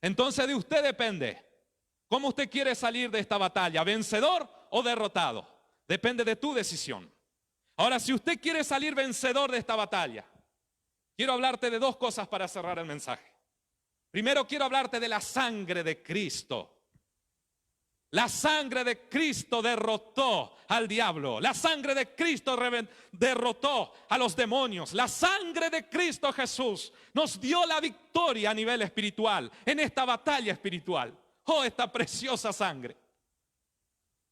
Entonces de usted depende. ¿Cómo usted quiere salir de esta batalla? ¿Vencedor o derrotado? Depende de tu decisión. Ahora, si usted quiere salir vencedor de esta batalla, quiero hablarte de dos cosas para cerrar el mensaje. Primero quiero hablarte de la sangre de Cristo. La sangre de Cristo derrotó al diablo. La sangre de Cristo derrotó a los demonios. La sangre de Cristo Jesús nos dio la victoria a nivel espiritual, en esta batalla espiritual. Oh, esta preciosa sangre.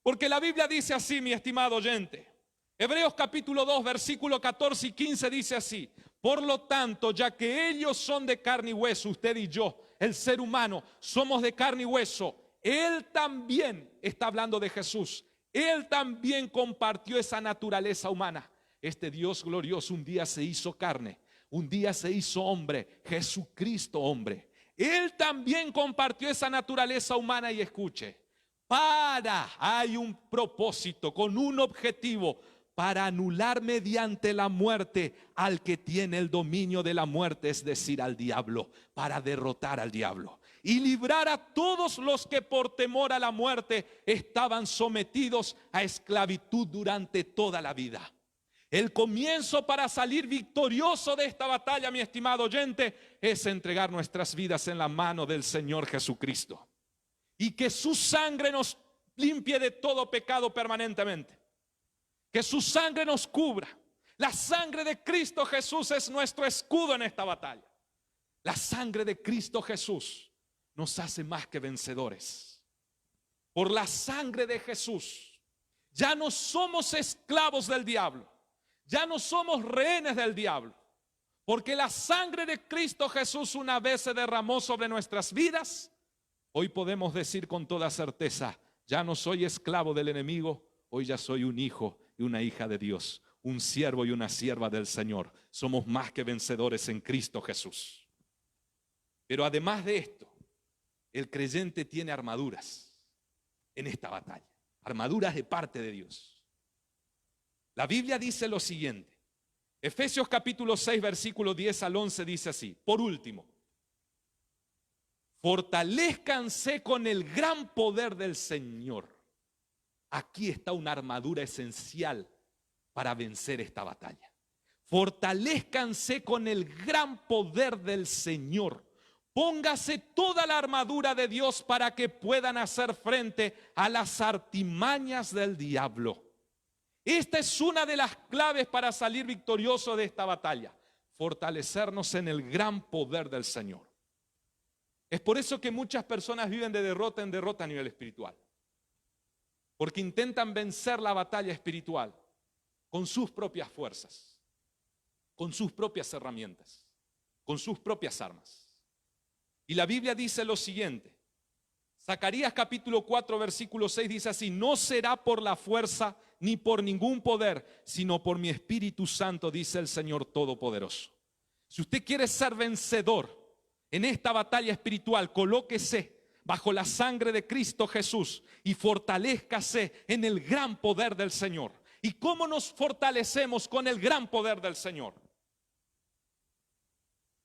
Porque la Biblia dice así, mi estimado oyente. Hebreos capítulo 2, versículo 14 y 15 dice así. Por lo tanto, ya que ellos son de carne y hueso, usted y yo, el ser humano, somos de carne y hueso. Él también, está hablando de Jesús, Él también compartió esa naturaleza humana. Este Dios glorioso un día se hizo carne, un día se hizo hombre, Jesucristo hombre. Él también compartió esa naturaleza humana y escuche, hay un propósito, con un objetivo, para anular mediante la muerte al que tiene el dominio de la muerte, es decir, al diablo, para derrotar al diablo. Y librar a todos los que por temor a la muerte estaban sometidos a esclavitud durante toda la vida. El comienzo para salir victorioso de esta batalla, mi estimado oyente, es entregar nuestras vidas en la mano del Señor Jesucristo. Y que su sangre nos limpie de todo pecado permanentemente. Que su sangre nos cubra. La sangre de Cristo Jesús es nuestro escudo en esta batalla. La sangre de Cristo Jesús nos hace más que vencedores. Por la sangre de Jesús ya no somos esclavos del diablo, ya no somos rehenes del diablo, porque la sangre de Cristo Jesús una vez se derramó sobre nuestras vidas. Hoy podemos decir con toda certeza, ya no soy esclavo del enemigo, hoy ya soy un hijo y una hija de Dios, un siervo y una sierva del Señor. Somos más que vencedores en Cristo Jesús. Pero además de esto, el creyente tiene armaduras en esta batalla, armaduras de parte de Dios. La Biblia dice lo siguiente, Efesios capítulo 6, versículo 10 al 11 dice así: por último, fortalezcanse con el gran poder del Señor. Aquí está una armadura esencial para vencer esta batalla. Fortalezcanse con el gran poder del Señor. Póngase toda la armadura de Dios para que puedan hacer frente a las artimañas del diablo. Esta es una de las claves para salir victorioso de esta batalla: fortalecernos en el gran poder del Señor. Es por eso que muchas personas viven de derrota en derrota a nivel espiritual, porque intentan vencer la batalla espiritual con sus propias fuerzas, con sus propias herramientas, con sus propias armas. Y la Biblia dice lo siguiente: Zacarías capítulo 4 versículo 6 dice así: no será por la fuerza ni por ningún poder, sino por mi Espíritu Santo, dice el Señor Todopoderoso. Si usted quiere ser vencedor en esta batalla espiritual, colóquese bajo la sangre de Cristo Jesús y fortalézcase en el gran poder del Señor. ¿Y cómo nos fortalecemos con el gran poder del Señor?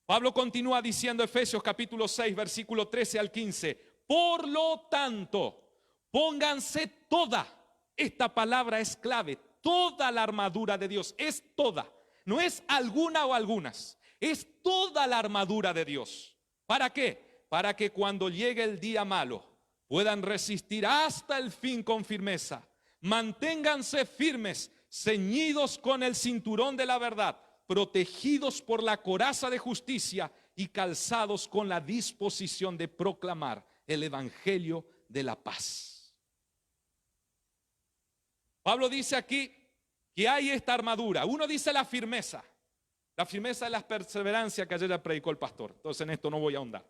Pablo continúa diciendo, Efesios capítulo 6 versículo 13 al 15: por lo tanto, pónganse toda, esta palabra es clave, toda la armadura de Dios, es toda, no es alguna o algunas, es toda la armadura de Dios. ¿Para qué? Para que cuando llegue el día malo puedan resistir hasta el fin con firmeza. Manténganse firmes, ceñidos con el cinturón de la verdad, protegidos por la coraza de justicia y calzados con la disposición de proclamar el evangelio de la paz. Pablo dice aquí que hay esta armadura. Uno dice la firmeza. La firmeza es la perseverancia que ayer ya predicó el pastor. Entonces en esto no voy a ahondar.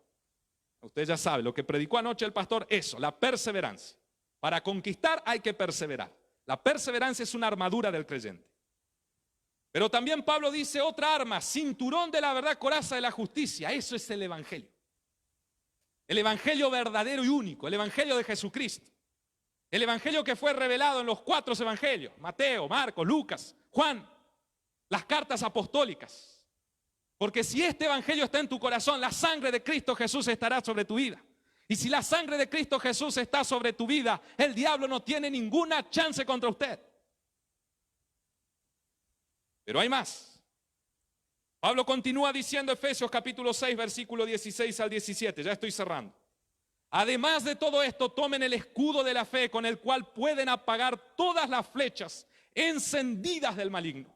Usted ya sabe lo que predicó anoche el pastor, eso, la perseverancia. Para conquistar hay que perseverar. La perseverancia es una armadura del creyente. Pero también Pablo dice otra arma: cinturón de la verdad, coraza de la justicia. Eso es el evangelio. El evangelio verdadero y único, el evangelio de Jesucristo. El evangelio que fue revelado en los 4 evangelios: Mateo, Marcos, Lucas, Juan, las cartas apostólicas. Porque si este evangelio está en tu corazón, la sangre de Cristo Jesús estará sobre tu vida. Y si la sangre de Cristo Jesús está sobre tu vida, el diablo no tiene ninguna chance contra usted. Pero hay más. Pablo continúa diciendo, Efesios capítulo 6 versículo 16 al 17, ya estoy cerrando: además de todo esto, tomen el escudo de la fe, con el cual pueden apagar todas las flechas encendidas del maligno.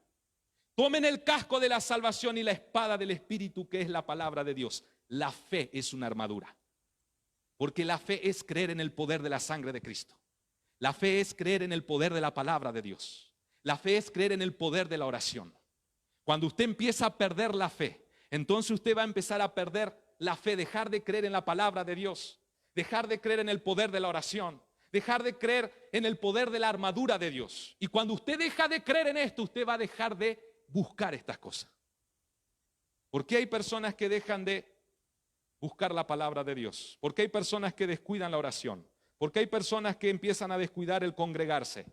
Tomen el casco de la salvación y la espada del Espíritu, que es la palabra de Dios. La fe es una armadura, porque la fe es creer en el poder de la sangre de Cristo. La fe es creer en el poder de la palabra de Dios. La fe es creer en el poder de la oración. Cuando usted empieza a perder la fe, entonces usted va a empezar a perder la fe, dejar de creer en la palabra de Dios, dejar de creer en el poder de la oración, dejar de creer en el poder de la armadura de Dios. Y cuando usted deja de creer en esto, usted va a dejar de buscar estas cosas. ¿Por qué hay personas que dejan de buscar la palabra de Dios? ¿Por qué hay personas que descuidan la oración? ¿Por qué hay personas que empiezan a descuidar el congregarse?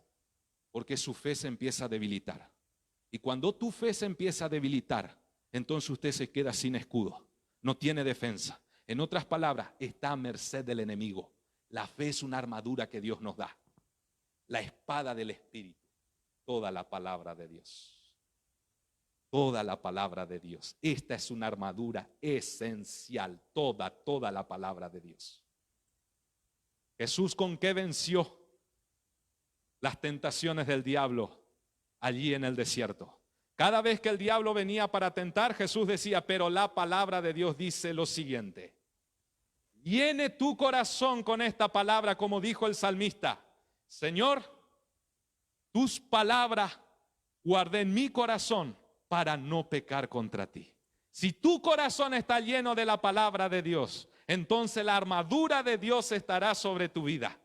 Porque su fe se empieza a debilitar. Y cuando tu fe se empieza a debilitar, entonces usted se queda sin escudo, no tiene defensa. En otras palabras, está a merced del enemigo. La fe es una armadura que Dios nos da. La espada del Espíritu, toda la palabra de Dios. Toda la palabra de Dios. Esta es una armadura esencial, toda la palabra de Dios. Jesús, ¿con qué venció las tentaciones del diablo allí en el desierto? Cada vez que el diablo venía para tentar, Jesús decía, pero la palabra de Dios dice lo siguiente: llene tu corazón con esta palabra, como dijo el salmista: Señor, tus palabras guardé en mi corazón para no pecar contra ti. Si tu corazón está lleno de la palabra de Dios, entonces la armadura de Dios estará sobre tu vida.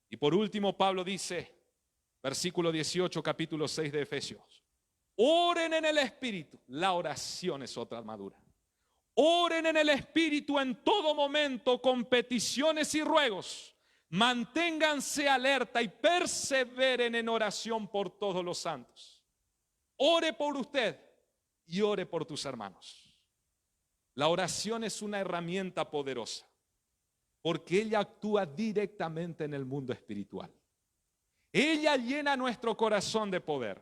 Y por último, Pablo dice, versículo 18, capítulo 6 de Efesios: oren en el Espíritu. La oración es otra armadura. Oren en el Espíritu en todo momento con peticiones y ruegos. Manténganse alerta y perseveren en oración por todos los santos. ore por usted y ore por tus hermanos. La oración es una herramienta poderosa porque ella actúa directamente en el mundo espiritual. Ella llena nuestro corazón de poder.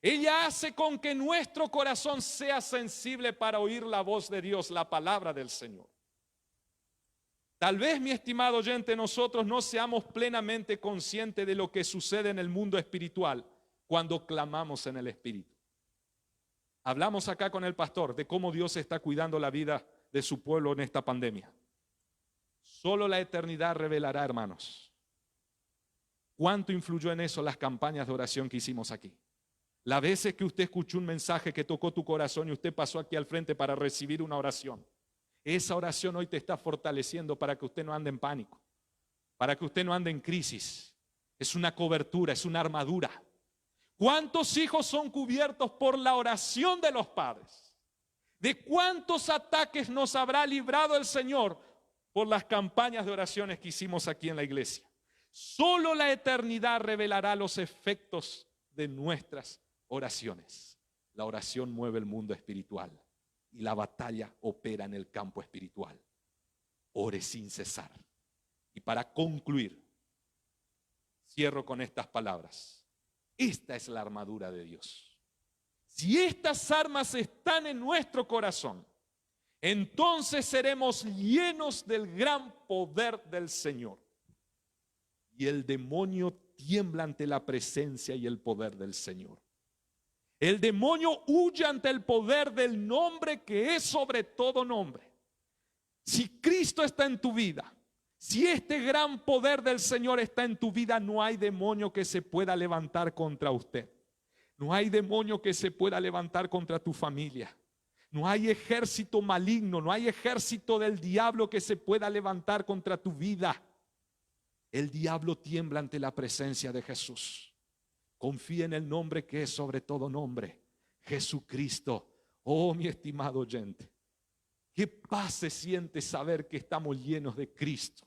Ella hace con que nuestro corazón sea sensible para oír la voz de Dios, la palabra del Señor. Tal vez, mi estimado oyente, nosotros no seamos plenamente conscientes de lo que sucede en el mundo espiritual cuando clamamos en el Espíritu. Hablamos acá con el pastor de cómo Dios está cuidando la vida de su pueblo en esta pandemia. Solo la eternidad revelará, hermanos, cuánto influyó en eso las campañas de oración que hicimos aquí. Las veces que usted escuchó un mensaje que tocó tu corazón y usted pasó aquí al frente para recibir una oración. Esa oración hoy te está fortaleciendo para que usted no ande en pánico, para que usted no ande en crisis. Es una cobertura, es una armadura. ¿Cuántos hijos son cubiertos por la oración de los padres? ¿De cuántos ataques nos habrá librado el Señor por las campañas de oraciones que hicimos aquí en la iglesia? Solo la eternidad revelará los efectos de nuestras oraciones. La oración mueve el mundo espiritual y la batalla opera en el campo espiritual. Ore sin cesar. Y para concluir, cierro con estas palabras. Esta es la armadura de Dios. Si estas armas están en nuestro corazón, entonces seremos llenos del gran poder del Señor. Y el demonio tiembla ante la presencia y el poder del Señor. El demonio huye ante el poder del nombre que es sobre todo nombre. Si Cristo está en tu vida, si este gran poder del Señor está en tu vida, no hay demonio que se pueda levantar contra usted. No hay demonio que se pueda levantar contra tu familia. No hay ejército maligno, no hay ejército del diablo que se pueda levantar contra tu vida. El diablo tiembla ante la presencia de Jesús. Confía en el nombre que es sobre todo nombre, Jesucristo. Oh, mi estimado oyente, qué paz se siente saber que estamos llenos de Cristo,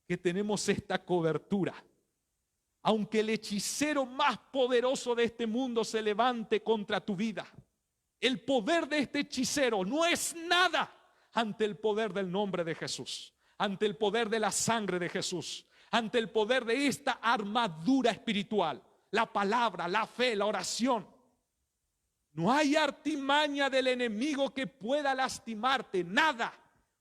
que tenemos esta cobertura. Aunque el hechicero más poderoso de este mundo se levante contra tu vida, el poder de este hechicero no es nada ante el poder del nombre de Jesús, ante el poder de la sangre de Jesús, ante el poder de esta armadura espiritual, la palabra, la fe, la oración. No hay artimaña del enemigo que pueda lastimarte, nada,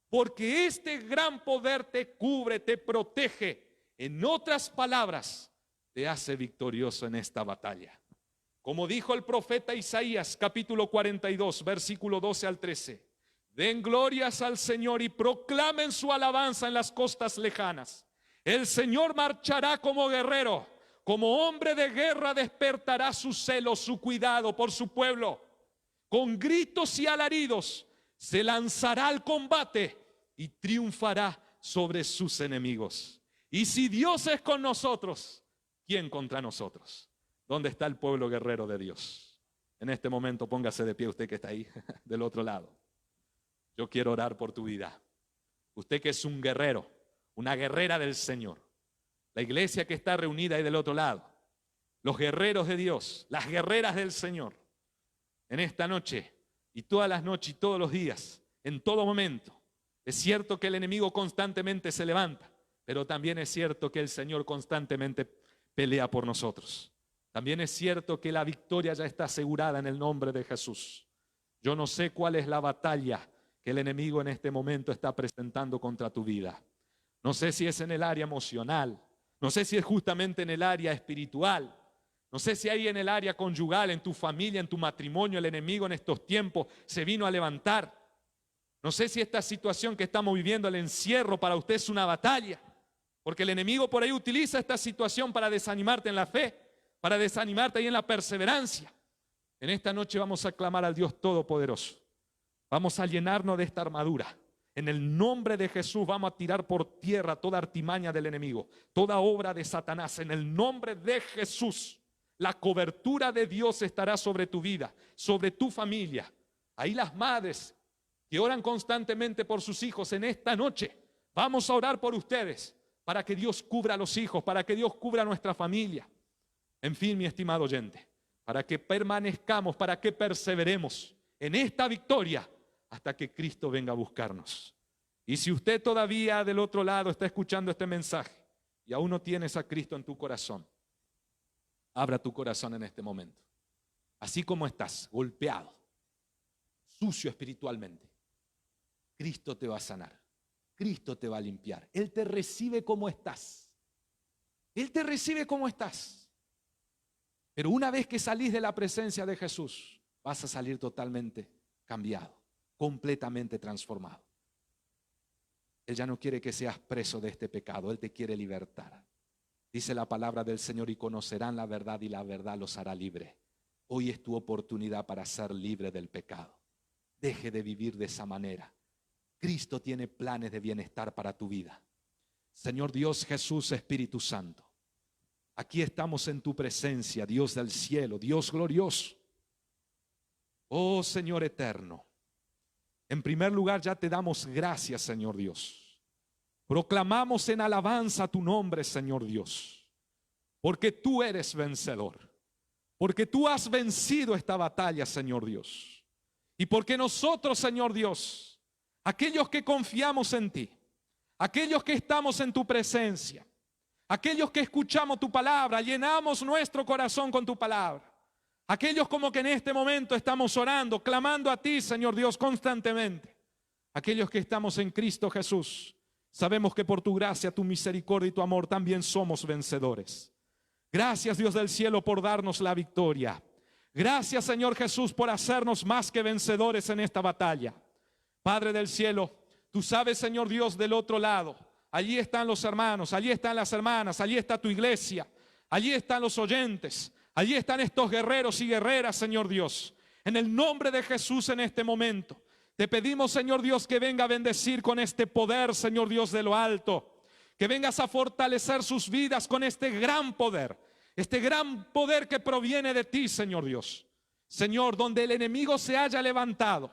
porque este gran poder te cubre, te protege. En otras palabras, te hace victorioso en esta batalla. Como dijo el profeta Isaías, capítulo 42, versículo 12 al 13. Den glorias al Señor y proclamen su alabanza en las costas lejanas. El Señor marchará como guerrero, como hombre de guerra despertará su celo, su cuidado por su pueblo. Con gritos y alaridos se lanzará al combate y triunfará sobre sus enemigos. Y si Dios es con nosotros, ¿quién contra nosotros? ¿Dónde está el pueblo guerrero de Dios? En este momento póngase de pie usted que está ahí del otro lado. Yo quiero orar por tu vida. Usted que es un guerrero, una guerrera del Señor. La iglesia que está reunida ahí del otro lado. Los guerreros de Dios, las guerreras del Señor. En esta noche y todas las noches y todos los días, en todo momento. Es cierto que el enemigo constantemente se levanta, pero también es cierto que el Señor constantemente pelea por nosotros. También es cierto que la victoria ya está asegurada en el nombre de Jesús. Yo no sé cuál es la batalla que el enemigo en este momento está presentando contra tu vida. No sé si es en el área emocional, no sé si es justamente en el área espiritual, no sé si hay en el área conyugal, en tu familia, en tu matrimonio, el enemigo en estos tiempos se vino a levantar. No sé si esta situación que estamos viviendo, el encierro, para usted es una batalla, porque el enemigo por ahí utiliza esta situación para desanimarte en la fe, para desanimarte ahí en la perseverancia. En esta noche vamos a clamar al Dios Todopoderoso. Vamos a llenarnos de esta armadura. En el nombre de Jesús vamos a tirar por tierra toda artimaña del enemigo, toda obra de Satanás. En el nombre de Jesús, la cobertura de Dios estará sobre tu vida, sobre tu familia. Ahí las madres que oran constantemente por sus hijos, en esta noche vamos a orar por ustedes para que Dios cubra a los hijos, para que Dios cubra a nuestra familia. En fin, mi estimado oyente, para que permanezcamos, para que perseveremos en esta victoria hasta que Cristo venga a buscarnos. Y si usted todavía del otro lado está escuchando este mensaje y aún no tienes a Cristo en tu corazón, abra tu corazón en este momento. Así como estás, golpeado, sucio espiritualmente, Cristo te va a sanar. Cristo te va a limpiar. Él te recibe como estás. Él te recibe como estás. Pero una vez que salís de la presencia de Jesús, vas a salir totalmente cambiado, completamente transformado. Él ya no quiere que seas preso de este pecado. Él te quiere libertar. Dice la palabra del Señor: y conocerán la verdad y la verdad los hará libre. Hoy es tu oportunidad para ser libre del pecado. Deje de vivir de esa manera. Cristo tiene planes de bienestar para tu vida. Señor Dios, Jesús, Espíritu Santo, aquí estamos en tu presencia, Dios del cielo, Dios glorioso. Oh Señor eterno, en primer lugar ya te damos gracias, Señor Dios. Proclamamos en alabanza tu nombre, Señor Dios, porque tú eres vencedor, porque tú has vencido esta batalla, Señor Dios, y porque nosotros, Señor Dios, aquellos que confiamos en ti, aquellos que estamos en tu presencia, aquellos que escuchamos tu palabra, llenamos nuestro corazón con tu palabra, aquellos como que en este momento estamos orando, clamando a ti, Señor Dios, constantemente, aquellos que estamos en Cristo Jesús, sabemos que por tu gracia, tu misericordia y tu amor también somos vencedores. Gracias, Dios del cielo, por darnos la victoria. Gracias, Señor Jesús, por hacernos más que vencedores en esta batalla. Padre del cielo, tú sabes, Señor Dios, del otro lado, allí están los hermanos, allí están las hermanas, allí está tu iglesia, allí están los oyentes, allí están estos guerreros y guerreras, Señor Dios. En el nombre de Jesús en este momento, te pedimos, Señor Dios, que venga a bendecir con este poder, Señor Dios de lo alto. Que vengas a fortalecer sus vidas con este gran poder que proviene de ti, Señor Dios. Señor, donde el enemigo se haya levantado,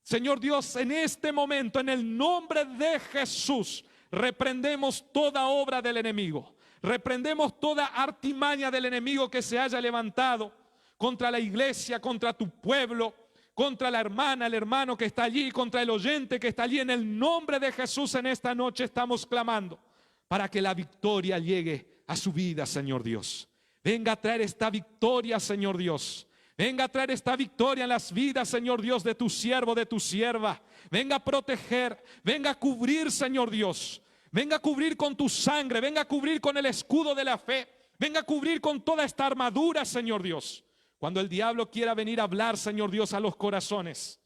Señor Dios, en este momento, en el nombre de Jesús, reprendemos toda obra del enemigo. Reprendemos toda artimaña del enemigo que se haya levantado contra la iglesia, contra tu pueblo, contra la hermana, el hermano que está allí, contra el oyente que está allí. En el nombre de Jesús en esta noche estamos clamando para que la victoria llegue a su vida, Señor Dios. Venga a traer esta victoria, Señor Dios. Venga a traer esta victoria en las vidas, Señor Dios, de tu siervo, de tu sierva. Venga a proteger, venga a cubrir, Señor Dios. Venga a cubrir con tu sangre, venga a cubrir con el escudo de la fe. Venga a cubrir con toda esta armadura, Señor Dios. Cuando el diablo quiera venir a hablar, Señor Dios, a los corazones,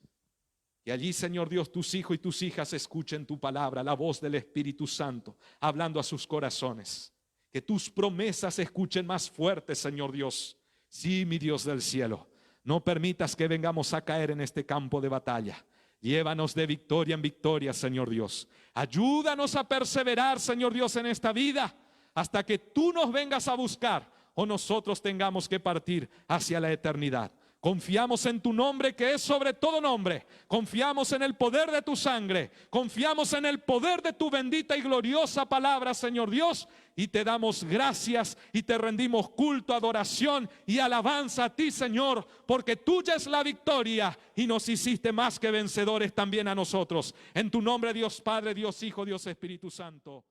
y allí, Señor Dios, tus hijos y tus hijas escuchen tu palabra, la voz del Espíritu Santo, hablando a sus corazones. Que tus promesas se escuchen más fuertes, Señor Dios. Sí, mi Dios del cielo, no permitas que vengamos a caer en este campo de batalla. Llévanos de victoria en victoria, Señor Dios. Ayúdanos a perseverar, Señor Dios, en esta vida, hasta que tú nos vengas a buscar o nosotros tengamos que partir hacia la eternidad. Confiamos en tu nombre, que es sobre todo nombre. Confiamos en el poder de tu sangre. Confiamos en el poder de tu bendita y gloriosa palabra, Señor Dios. Y te damos gracias y te rendimos culto, adoración y alabanza a ti, Señor, porque tuya es la victoria y nos hiciste más que vencedores también a nosotros. En tu nombre, Dios Padre, Dios Hijo, Dios Espíritu Santo.